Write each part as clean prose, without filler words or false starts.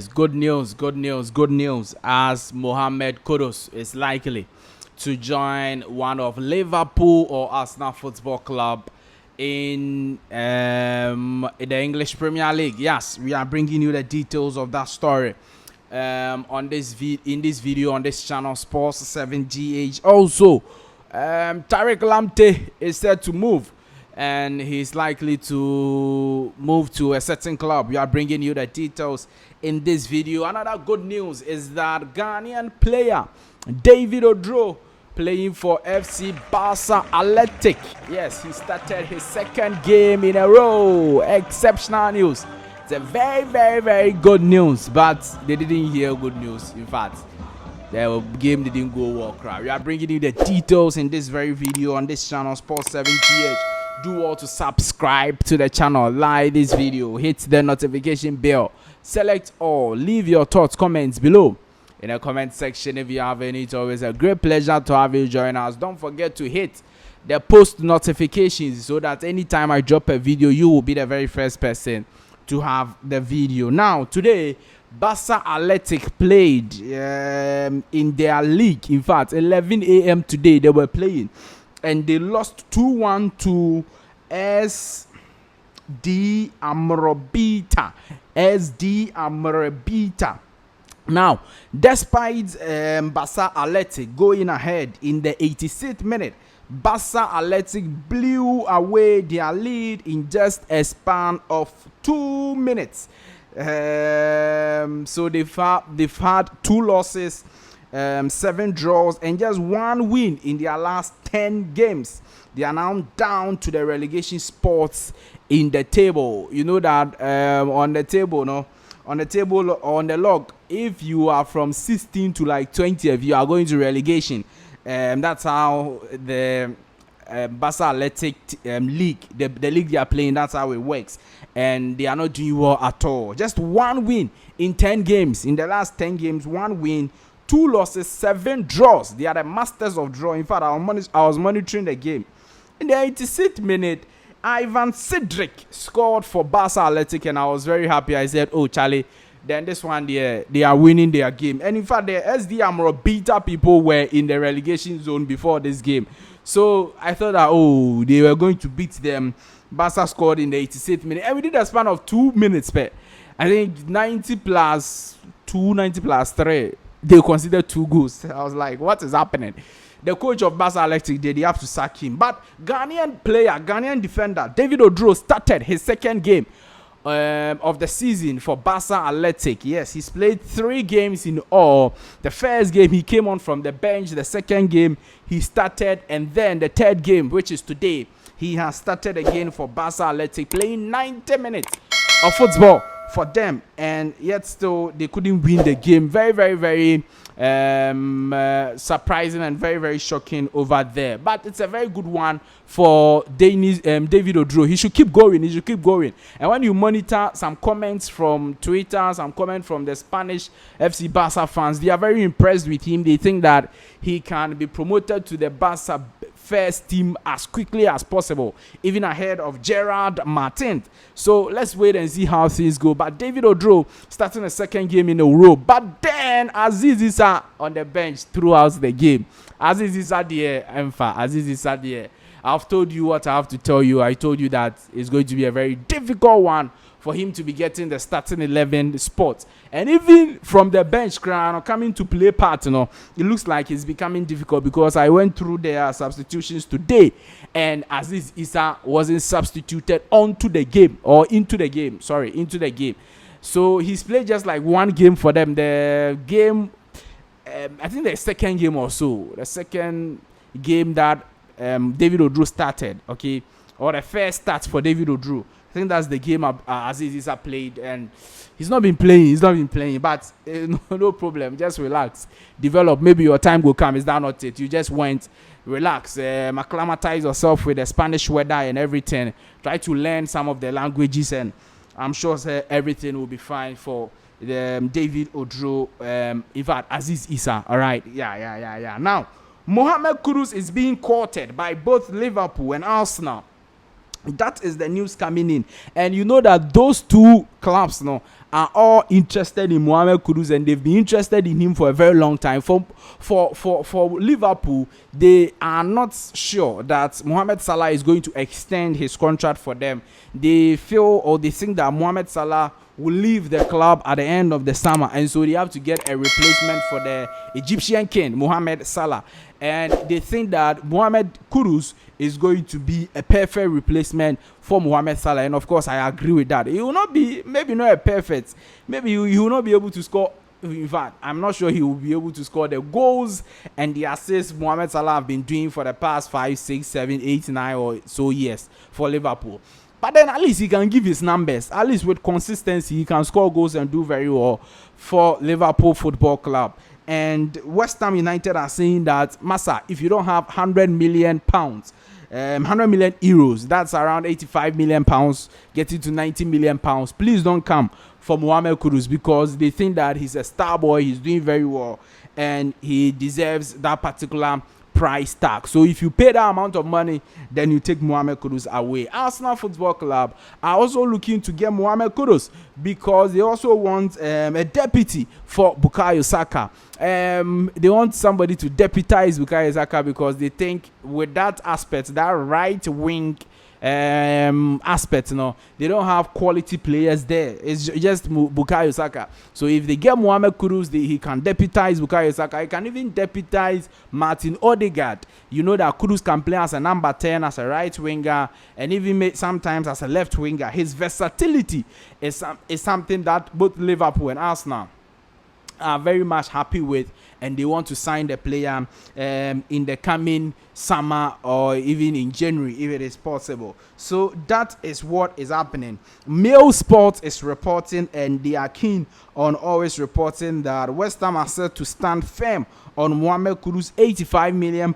Good news, good news, good news. As Mohammed Kudus is likely to join one of Liverpool or Arsenal Football Club in the English Premier League. Yes, we are bringing you the details of that story in this video on this channel, Sports 7GH. Also, Tariq Lamptey is set to move, and he's likely to move to a certain club. We are bringing you the details in this video. Another good news is that Ghanaian player David Oduro, playing for FC Barca Athletic. Yes, he started his second game in a row. Exceptional news. It's a very, very, very good news, but they didn't hear good news. In fact, the game didn't go well. We are bringing you the details in this very video on this channel, Sports 7GH. Do all to subscribe to the channel, like this video, hit the notification bell, select all, leave your thoughts, comments below in the comment section. If you have any, it's always a great pleasure to have you join us. Don't forget to hit the post notifications so that anytime I drop a video, you will be the very first person to have the video. Now, today, Barca Athletic played in their league. In fact, 11 a.m. today, they were playing, and they lost 2-1 to SD Amrobita. Now, despite Barca Athletic going ahead in the 86th minute, Barca Athletic blew away their lead in just a span of 2 minutes. So they've had 2 losses, 7 draws, and just 1 win in their last 10 games. They are now down to the relegation spots in the table. You know that on the table, on the log, if you are from 16 to like 20th, you are going to relegation. That's how the Barca Athletic league, the league they are playing, that's how it works. And they are not doing well at all. Just 1 win in 10 games. In the last 10 games, 1 win, 2 losses, 7 draws. They are the masters of draw. In fact, I was monitoring the game. In the 86th minute, Ivan Cedric scored for Barca Athletic, and I was very happy. I said, oh, Charlie, then this one, they are winning their game. And in fact, the SD Amrobita people were in the relegation zone before this game. So I thought that, oh, they were going to beat them. Barca scored in the 86th minute, and we did a span of 2 minutes. But I think 90 plus 2, 90 plus 3, they considered 2 goals. I was like, what is happening? The coach of Barca Athletic, they have to sack him. But Ghanaian defender, David Oduro started his second game of the season for Barca Athletic. Yes, he's played 3 games in all. The first game, he came on from the bench. The second game, he started. And then the third game, which is today, he has started again for Barca Athletic, playing 90 minutes of football for them, and yet still they couldn't win the game. Very, very, very surprising and very, very shocking over there. But it's a very good one for David Oduro. He should keep going. And when you monitor some comments from Twitter, some comments from the Spanish FC Barca fans, they are very impressed with him. They think that he can be promoted to the Barca first team as quickly as possible, even ahead of Gerard Martin. So let's wait and see how things go. But David Oduro starting a second game in a row. But then Aziz Issa on the bench throughout the game. Aziz Issa there. I've told you what I have to tell you. I told you that it's going to be a very difficult one for him to be getting the starting 11 spot. And even from the bench, coming to play part, it looks like it's becoming difficult, because I went through their substitutions today, and Aziz Issa wasn't substituted into the game. So he's played just like 1 game for them. The game, I think the second game or so, the second game that David Oduro started, okay, or the first start for David Oduro. I think that's the game Aziz Issa played, and he's not been playing, but no problem. Just relax, develop. Maybe your time will come. Is that not it? You just went, relax, acclimatize yourself with the Spanish weather and everything. Try to learn some of the languages, and I'm sure everything will be fine for David Oduro. In fact, Aziz Issa. All right, yeah. Now, Mohamed Kudus is being courted by both Liverpool and Arsenal. That is the news coming in, and you know that those two clubs now are all interested in Mohamed Kudus, and they've been interested in him for a very long time. For Liverpool, they are not sure that Mohamed Salah is going to extend his contract for them. They feel, or they think, that Mohamed Salah will leave the club at the end of the summer, and so they have to get a replacement for the Egyptian king Mohamed Salah, and they think that Mohamed Kudus is going to be a perfect replacement for Mohamed Salah. And of course, I agree with that. He will not be, maybe not a perfect, maybe he will not be able to score. In fact, I'm not sure he will be able to score the goals and the assists Mohamed Salah have been doing for the past 5, 6, 7, 8, 9 or so years for Liverpool. But then at least he can give his numbers. At least with consistency, he can score goals and do very well for Liverpool Football Club. And West Ham United are saying that, Massa, if you don't have £100 million, 100 million euros, that's around 85 million pounds, getting to 90 million pounds, please don't come for Mohamed Kudus, because they think that he's a star boy, he's doing very well, and he deserves that particular price tag. So if you pay that amount of money, then you take Mohamed Kudus away. Arsenal Football Club are also looking to get Mohamed Kudus because they also want a deputy for Bukayo Saka. They want somebody to deputize Bukayo Saka because they think with that aspect, that right wing aspect, they don't have quality players there. It's just Bukayo Saka. So if they get Mohamed Kudus, he can deputize Bukayo Saka. He can even deputize Martin Odegaard. You know that Kudus can play as a number 10, as a right winger, and even sometimes as a left winger. His versatility is something that both Liverpool and Arsenal are very much happy with, and they want to sign the player in the coming summer or even in January if it is possible. So that is what is happening. Mail Sports is reporting, and they are keen on always reporting, that West Ham are set to stand firm on Mohamed Kudus' £85 million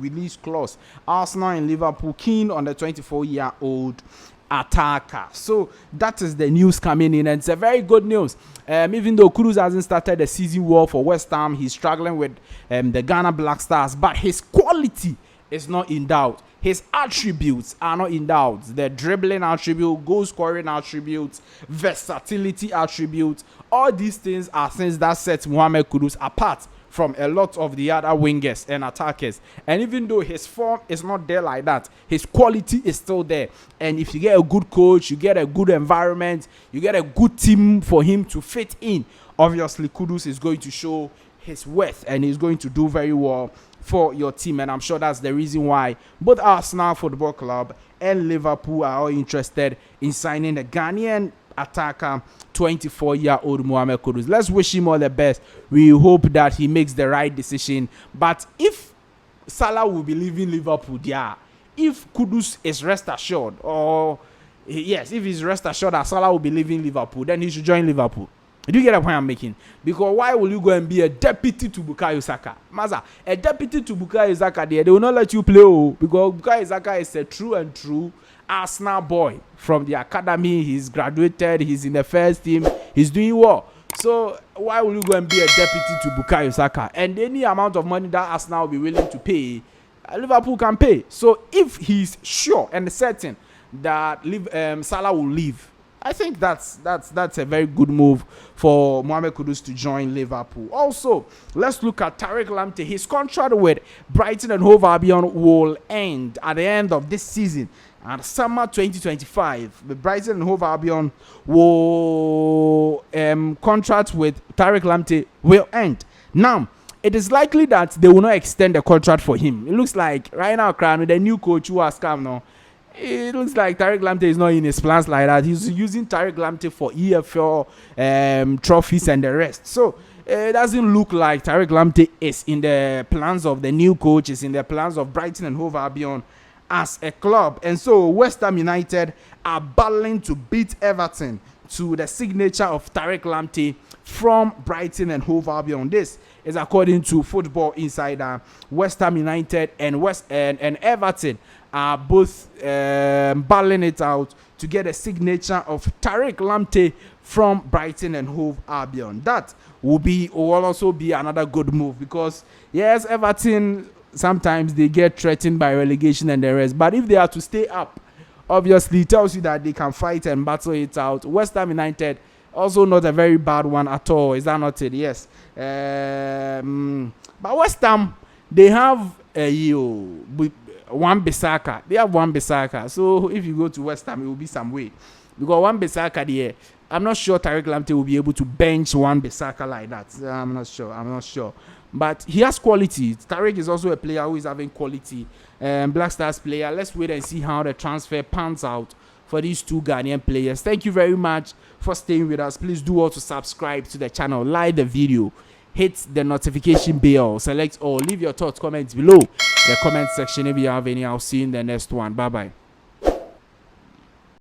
release clause. Arsenal and Liverpool keen on the 24-year-old attacker. So that is the news coming in, and it's a very good news. Even though Kudus hasn't started the season well for West Ham, he's struggling with the Ghana Black Stars, but his quality is not in doubt. His attributes are not in doubt. The dribbling attribute, goal scoring attributes, versatility attributes, all these things are things that set Mohamed Kudus apart from a lot of the other wingers and attackers. And even though his form is not there like that, his quality is still there. And if you get a good coach, you get a good environment, you get a good team for him to fit in, obviously Kudus is going to show his worth and he's going to do very well for your team. And I'm sure that's the reason why both Arsenal Football Club and Liverpool are all interested in signing the Ghanaian attacker, 24-year-old Mohamed Kudus. Let's wish him all the best. We hope that he makes the right decision. But if Salah will be leaving Liverpool, if Kudus is rest assured, or yes, if he's rest assured that Salah will be leaving Liverpool, then he should join Liverpool. Do you get the point I'm making? Because why will you go and be a deputy to Bukayo Saka? Maza, a deputy to Bukayo Saka, they will not let you play, because Bukayo Saka is a true Arsenal boy from the academy. He's graduated, he's in the first team, he's doing well. So why will you go and be a deputy to Bukayo Saka? And any amount of money that Arsenal will be willing to pay, Liverpool can pay. So if he's sure and certain that Salah will leave, I think that's a very good move for Mohamed Kudus to join Liverpool. Also, let's look at Tariq Lamptey. His contract with Brighton and Hove Albion will end at the end of this season. And summer 2025, the Brighton and Hove Albion will contract with Tariq Lamptey will end. Now, it is likely that they will not extend the contract for him. It looks like right now, with the new coach who has come now, it looks like Tariq Lamptey is not in his plans like that. He's using Tariq Lamptey for EFL trophies and the rest. So it doesn't look like Tariq Lamptey is in the plans of the new coach, is in the plans of Brighton and Hove Albion as a club. And so West Ham United are battling to beat Everton to the signature of Tariq Lamptey from Brighton and Hove Albion. This is according to Football Insider. West Ham United and Everton are both battling it out to get a signature of Tariq Lamptey from Brighton and Hove Albion. That will also be another good move, because yes, Everton sometimes they get threatened by relegation and the rest, but if they are to stay up obviously it tells you that they can fight and battle it out. West Ham United, also not a very bad one at all. Is that not it? Yes. But West Ham, they have one Bissaka. They have one Bissaka. So if you go to West Ham, it will be some way. Because one Bissaka there, I'm not sure Tariq Lamptey will be able to bench one Bissaka like that. I'm not sure. But he has quality. Tariq is also a player who is having quality. Black Stars player. Let's wait and see how the transfer pans out for these two Ghanaian players. Thank you very much for staying with us. Please do also subscribe to the channel, like the video, hit the notification bell, select all, leave your thoughts, comments below the comment section if you have any. I'll see you in the next one. Bye bye.